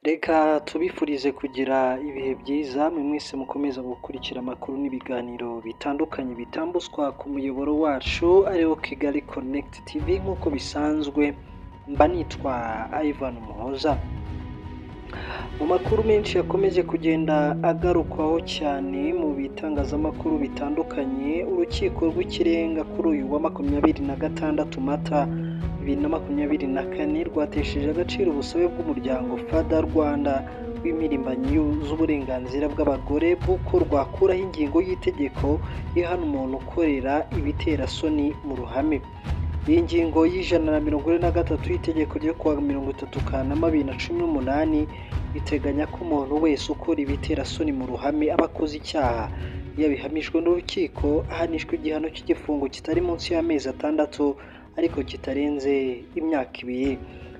Reka tubifurize kugira ibihe byiza mwe mwese mukomeza gukurikira amakuru n'ibiganiro bitandukanye bitambutswa ku muyoboro wacu ariwo Kigali Connect TV nk'uko bisanzwe mba nitwa Ivan Muhoza. Mu makuru menshi yakomeje kugenda agarukwaho cyane mu bitangazamakuru bitandukanye, urukiko rw'ikirenga kuri uyu wa 26 Mata 2024 rwatesheje agaciro ubusabe bw'umuryango FADA Rwanda w'impirimbanyi z'uburenganzira bw'abagore bw'uko rwakuraho ingingo y'itegeko ihana umuntu ukorera ibiterasoni mu ruhame. Iyi ngingo y'143 y'itegeko ryo kuwa 30 Kanama 2018 iteganya ko umuntu wese ukora ibiterasoni mu ruhame aba akoze icyaha. Iyo abihamijwe n'urukiko ahanishwa igihano cy'igifungo kitari munsi y'amezi 6 ariko kitarenze imyaka 2.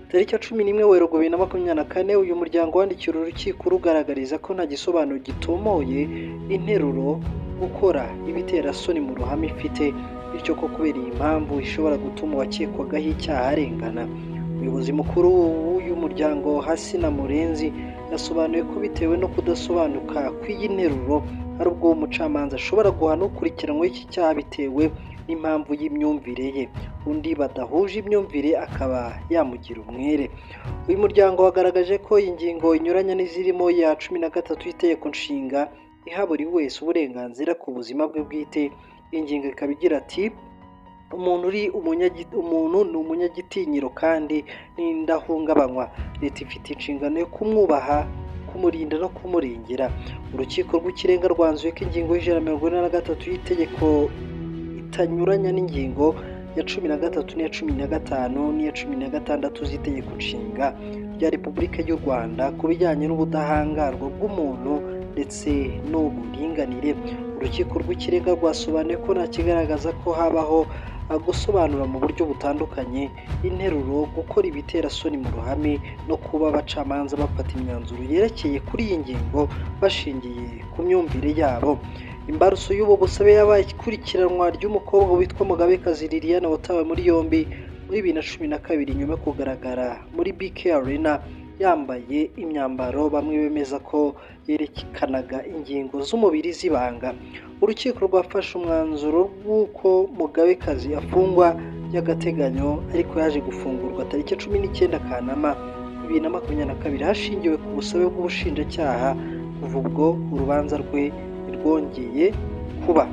Tariki ya 11 Werurwe 2024 uyu muryango wandikira urukiko rugaragariza ko nta gisobanuro gitomoye interuro gukora ibiterasoni mu ruhame ifite, bityo ko kubera iyi mpamvu ishobora gutuma uwakekwagaho icyaha arengana. Umuyobozi mukuru w'uyu muryango Hasina Murenzi yasobanuye ko bitewe no kudasobanuka kw'iyi nteruro ari ubwo umucamanza ashobora guhana ukurikiranweho iki cyaha bitewe n'impamvu y'imyumvire ye, undi badahuje imyumvire akaba yamugira umwere. Uyu muryango wagaragaje ko iyi ngingo inyuranya n'izirimo ya 13 y'itegeko nshinga iha buri wese uburenganzira ku buzima bwe bwite. Iyi ngingo ikaba igira ati umuntu ni umunyagitinyiro kandi n'indahungabanywa. Leta ifite inshingano yo kumwubaha, kumurinda no kumurengera. Urukiko rw'ikirenga rwanzuye ko ingingo y'143 y'itegeko itanyuranya n'ingingo ya 13 n'iya 15 n'iya 16 z'itegeko nshinga rya Repubulika y'u Rwanda ku bijyanye n'ubudahangarwa bw'umuntu ndetse n'uburinganire. Urukiko rw'ikirenga rwasobanuye ko nta kigaragaza ko habaho gusobanura mu buryo butandukanye interuro gukora ibiterasoni mu ruhame no kuba abacamanza bafata imyanzuro yerekeye kuri iyi ngingo bashingiye ku myumvire yabo. Imbarutso y'ubu busabe yabaye ikurikiranwa ry'umukobwa witwa Mugabekazi Liliane watawe muri yombi muri 2012 nyuma yo kugaragara muri BK Arena yambaye imyambaro bamwe bemeza ko yerekanaga ingingo z'umubiri z'ibanga. Urukiko rwafashe umwanzuro w'uko Mugabekazi afungwa by'agateganyo ariko yaje gufungurwa tariki 19 Kanama 2022 hashingiwe ku busabe bw'ubushinjacyaha. Kuva ubwo urubanza rwe rwongeye kuba.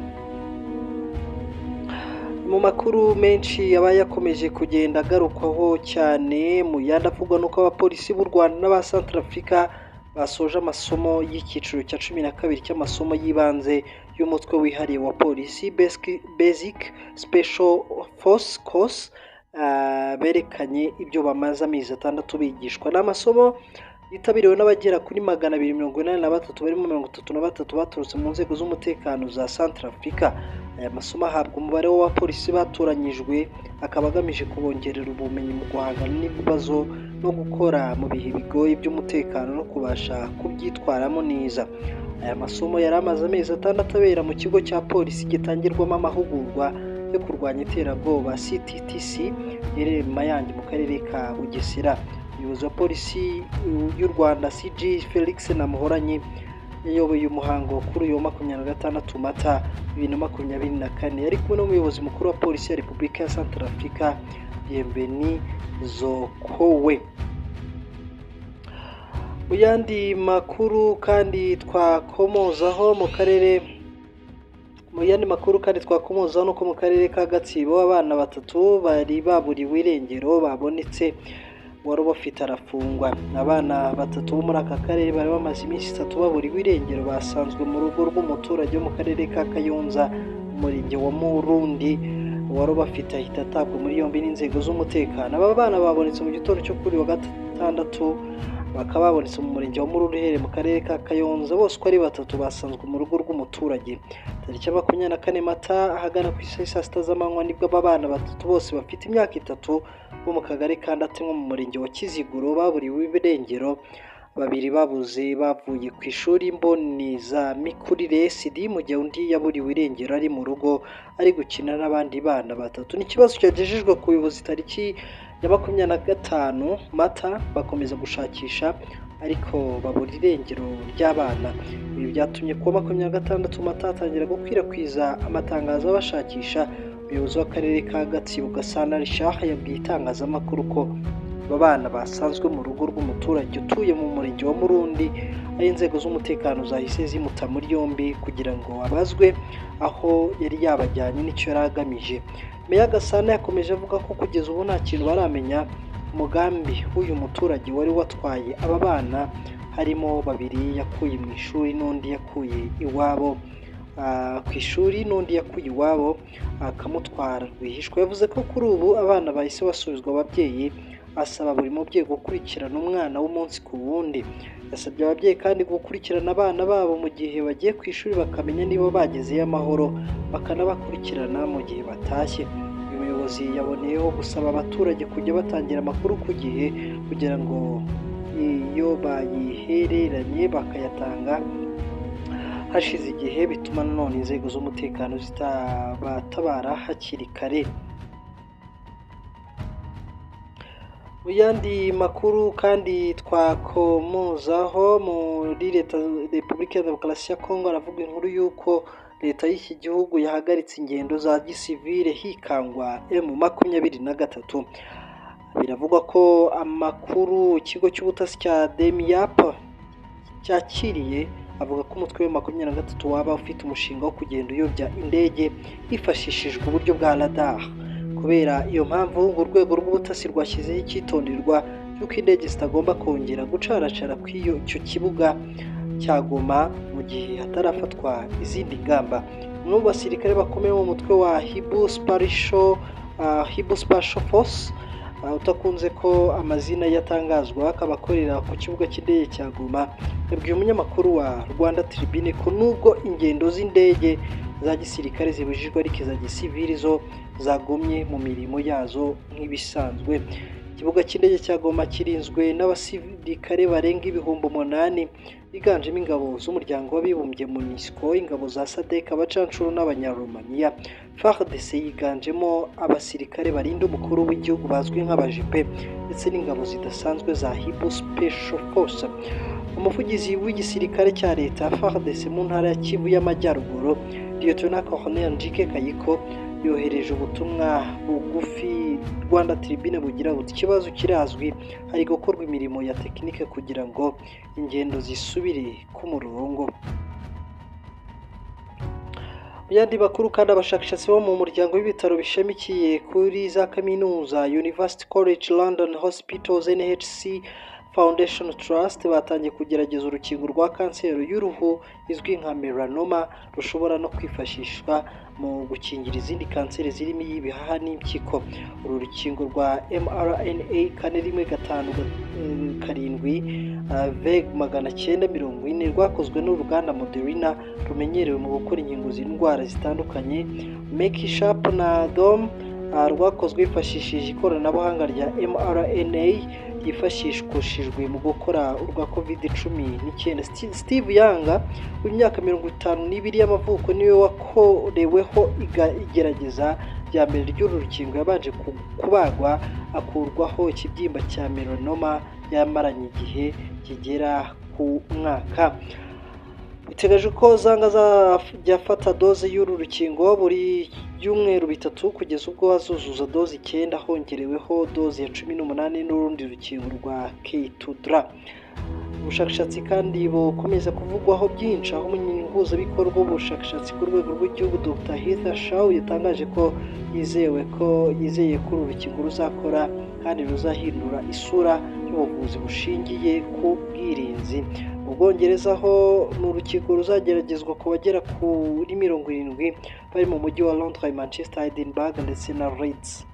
Mu makuru menshi yabaye yakomeje kugenda agarukwaho cyane mu yandi avugwa nuko abapolisi b'u Rwanda n'aba Centrafrica basoje amasomo y'icyiciro cya 12 cy'amasomo y'ibanze y'umutwe wihariye wa polisi Basic Special Force Course. Berekanye ibyo bamaze amezi 6 bigishwa. N'amasomo yitabiriwe n'abagera kuri 283 barimo 33 baturutse mu nzego z'umutekano za Centrafrica. Aya masomo ahabwa umubare w'abapolisi batoranyijwe akaba agamije kubongerera ubumenyi mu guhangana n'ibibazo no gukora mu bihe bigoye by'umutekano no kubasha kubyitwaramo neza. Aya masomo yari amaze amezi 6 abera mu kigo cya polisi gitangirwamo amahugurwa yo kurwanya iterabwoba CTTC giherereye mu Mayange mu karere ka Bugesera. Umuyobozi wa polisi y'u Rwanda CG Felix Namuhoranye yayoboye umuhango kuri uyu wa 26 Mata 2024 yari kumwe n'umuyobozi mukuru wa polisi ya Repubulika ya Centrafrica Bienveni Zokowe. Mu yandi makuru kandi twakomozaho nuko mu karere ka Gatsibo abana 3 bari baburiwe irengero babonetse wari bafite arafungwa. Abana 3 bo muri aka karere bari bamaze iminsi 3 baburiwe irengero basanzwe mu rugo rw'umuturage wo mu karere ka Kayonza umurenge wa Murundi wari bafite ahita atabwa muri yombi n'inzego z'umutekano. Aba bana babonetse mu gitondo cyo kuri wa gatandatu bakaba babonetse mu murenge wa Murundi mu karere ka Kayonza. Bose uko ari 3 basanzwe mu rugo rw'umuturage. Tariki ya 24 Mata ahagana ku saa 6 z'amanywa nibwo aba bana 3 bose bafite imyaka 3 bo mu kagari kandi mu murenge wa Kiziguro baburiwe irengero. 2 babuze bavuye ku ishuri Mboniza Mikurire SD mu gihe undi yaburiwe irengero ari mu rugo ari gukina n'abandi bana 3. Ni ikibazo cyagejejwe ku buyobozi tariki ya 25 Mata bakomeza gushakisha ariko babura irengero ry'abana. Ibi byatumye kuwa 26 Mata hatangira gukwirakwiza amatangazo abashakisha. Umuyobozi w'akarere ka Gatsibo Gasana Richard yabwiye itangazamakuru ko aba bana basanzwe mu rugo rw'umuturage utuye mu murenge wa Murundi, aho inzego z'umutekano zahise zimuta muri yombi kugira ngo abazwe aho yari yabajyanye n'icyo yari agamije. Meya Gasana yakomeje avuga ko kugeza ubu nta kintu baramenya umugambi w'uyu muturage wari watwaye aba bana, harimo babiri yakuye mu ishuri n'undi yakuye iwabo ku ishuri n'undi yakuye iwabo akamutwara rwihishwa. Yavuze ko kuri ubu abana bahise basubizwa ababyeyi, asaba buri mubyeyi gukurikirana umwana w'umunsi ku wundi. Yasabye ababyeyi kandi gukurikirana abana babo mu gihe bagiye ku ishuri bakamenya niba bagezeyo amahoro, bakanabakurikirana mu gihe batashye. Uyu muyobozi yaboneyeho gusaba abaturage kujya batangira amakuru ku gihe kugira ngo iyo bayihereranye bakayatanga hashize igihe bituma nanone inzego z'umutekano zitabatabara hakiri kare. Mu yandi makuru kandi twakomozaho muri Repubulika ya Demokarasi ya Kongo, aravuga inkuru y'uko leta y'iki gihugu yahagaritse ingendo za gisivile hikangwa M23. Biravugwa ko amakuru ikigo cy'ubutasi cya DEMIAP cyakiriye avuga ko umutwe wa 23 waba ufite umushinga wo kugenda uyobya indege hifashishijwe uburyo bwa radar. Kubera iyo mpamvu urwego rw'ubutasi rwashyizeho icyitonderwa cy'uko indege zitagomba kongera gucaracara kw'icyo kibuga cya Goma mu gihe hatarafatwa izindi ngamba. Umwe mu basirikare bakomeye mu mutwe wa Hibu Special Force utakunze ko amazina yatangazwa, akaba akorera ku kibuga cy'indege cya Goma, yabwiye umunyamakuru wa Rwanda Tribune ko nubwo ingendo z'indege za gisirikare zibujijwe ariko iza gisivili zo zagumye mu mirimo yazo nk'ibisanzwe. Ikibuga cy'indege cya Goma kirinzwe n'abasirikare barenga 8,000 biganjemo ingabo z'umuryango w'abibumbye MONUSCO, ingabo za SADC, abacancuro n'abanyaromania. FARDC yiganjemo abasirikare barinda umukuru w'igihugu bazwi nk'abajipe ndetse n'ingabo zidasanzwe za Hibu Special Force. Umuvugizi w'igisirikare cya leta FARDC mu ntara ya Kivu y'Amajyaruguru, Lieutenant Colonel Njike Kayiko, yohereje ubutumwa bugufi Rwanda Tribune bugira buti ikibazo kirazwi, hari gukorwa imirimo ya tekinike kugira ngo ingendo zisubire ku murongo. Mu yandi makuru kandi abashakashatsi bo mu muryango w'ibitaro bishamikiye kuri za kaminuza University College London Hospitals NHC Foundation Trust batangiye kugerageza urukingo rwa kanseri y'uruhu izwi nka melanoma, rushobora no kwifashishwa mu gukingira izindi kanseri zirimo iy'ibihaha n'impyiko. Uru rukingo rwa mRNA 417 VEG940 rwakozwe n'uruganda Moderna rumenyerewe mu gukora inkingo z'indwara zitandukanye. Merck Sharp na Dom rwakozwe hifashishije ikoranabuhanga rya mRNA yifashishwa mu gukora urwa COVID-19. Steve Young w'imyaka 52 y'amavuko niwe wakoreweho igerageza rya mbere ry'uru rukingo. Yabanje kubagwa akurwaho ikibyimba cya melanoma yamaranye igihe kigera ku mwaka. Bitegereje ko zanga zafata doze y'uru rukingo buri byumweru bitatu kugeza ubwo hazuzuza doze 9 hongereweho doze ya 18 n'urundi rukingo rwa Keytruda. Ubushakashatsi kandi bukomeza kuvugwaho byinshi, aho umuhuzabikorwa w'ubushakashatsi ku rwego rw'igihugu Dr Heather Shaw yatangaje ko yizeye ko uru rukingo ruzakora kandi ruzahindura isura y'ubuvuzi bushingiye ku bwirinzi. Mu Bwongereza ho ni urukingo ruzageragezwa ku bagera kuri 70 bari mu mujyi wa Londres, Manchester, Edinburgh ndetse na Leeds.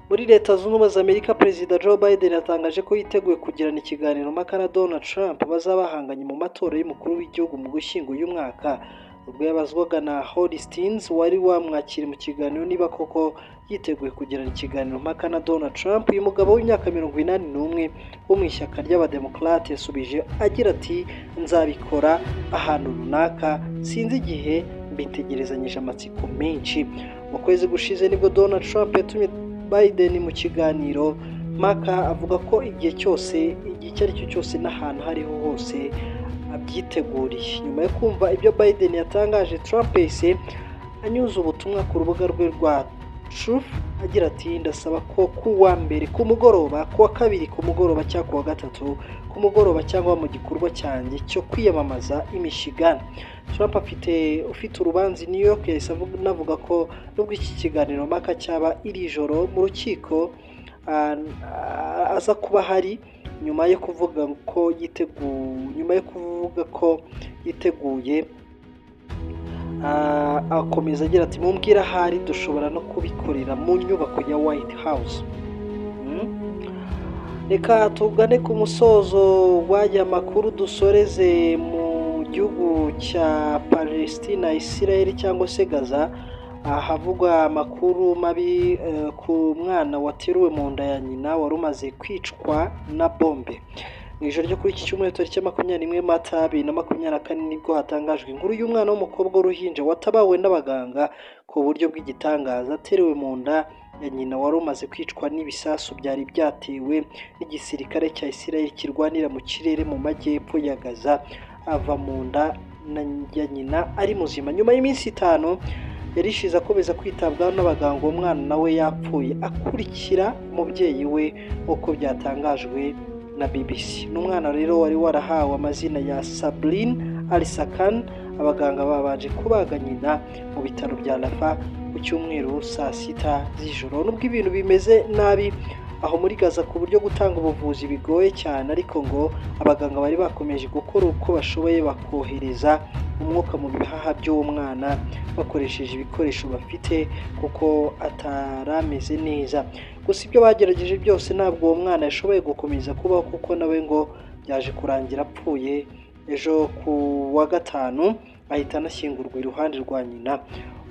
Muri Leta Zunze Ubumwe za Amerika, Perezida Joe Biden yatangaje ko yiteguye kugirana ikiganiro mpaka na Donald Trump bazabahanganye mu matora y'umukuru w'igihugu mu Gushyingo uyu mwaka. Ubwo yabazwaga na Holsteins wari wamwakira mu kiganiro niba koko yiteguye kugirana ikiganiro mpaka na Donald Trump, uyu mugabo w'imyaka 81 wo mu ishyaka ry'Abademokrate yasubije agira ati nzabikora ahantu runaka, sinzi igihe, mbitegerezanyije amatsiko menshi. Mu kwezi gushize nibwo Donald Trump yatumye Biden mu kiganiro Maka avuga ko igihe icyo ari cyo cyose n'ahantu hariho hose abyiteguriye. Nyuma yo kumva ibyo Biden yatangaje, Trump yahise anyuza ubutumwa ku rubuga rwe rwa Truth agira ati ndasaba ko kuwa mbere ku mugoroba, kuwa kabiri ku mugoroba cyangwa kuwa gatatu ku mugoroba cyangwa mu gikorwa cyanjye cyo kwiyamamaza i Michigan. Trump ufite urubanza i New York yahise avuga ko nubwo iki kiganiro mpaka cyaba iri joro mu rukiko aza kuba hari nyuma yo kuvuga ko yiteguye. Akomeza agira ati mumbwira ahari dushobora no kubikorera mu nyubako ya White House. Reka tugane ku musozo w'aya makuru, dusoreze mu gihugu cya Palestina, Israel cyangwa se Gaza, havugwa amakuru mabi ku mwana wateruwe mu nda ya nyina wari umaze kwicwa na bombe. Mu ijoro ryo kuri iki cyumweru tariki ya 21 Mata 2024 nibwo hatangajwe inkuru y'umwana w'umukobwa w'uruhinja watabawe n'abaganga ku buryo bw'igitangaza, ateruwe mu nda ya nyina wari umaze kwicwa n'ibisasu byari byatewe n'igisirikare cya Israel kirwanira mu kirere mu majyepfo ya Gaza, ava mu nda ya nyina ari muzima. Nyuma y'iminsi 5 yarishize akomeza kwitabwaho n'abaganga, uwo mwana nawe yapfuye akurikira umubyeyi we nk'uko byatangajwe na BBC. N'umwana rero wari warahawe amazina ya Sabrine Al-Sakan. Abaganga babanje kubaga nyina mu bitaro bya Rafah ku cyumweru saa 6 z'ijoro. Nubwo ibintu bimeze nabi aho muri Gaza ku buryo gutanga ubuvuzi bigoye cyane, ariko ngo abaganga bari bakomeje gukora uko bashoboye bakohereza umwuka mu bihaha by'uwo mwana bakoresheje ibikoresho bafite kuko atarameze neza. Gusa ibyo bagerageje byose ntabwo uwo mwana yashoboye gukomeza kubaho kuko nawe ngo byaje kurangira apfuye. Ejo ku wa gatanu ahita anashyingurwa iruhande rwa nyina.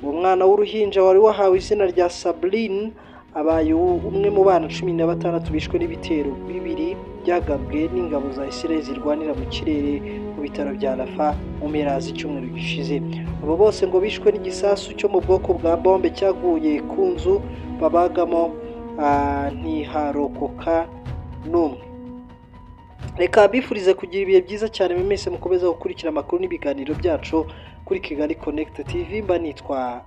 Uwo mwana w'uruhinja wari wahawe izina rya Sabrine abaye umwe mu bana 16 bishwe n'ibitero bibiri byagabwe n'ingabo za Israel zirwanira mu kirere mu bitaro bya Rafah mu mpera z'icyumweru gishize. Abo bose ngo bishwe n'igisasu cyo mu bwoko bwa bombe cyaguye ku nzu babagamo, ntiharokoka n'umwe. Reka bifurize kugira ibihe byiza cyane mwese mukomeza gukurikira amakuru n'ibiganiro byacu kuri Kigali Connect TV. Mba nitwa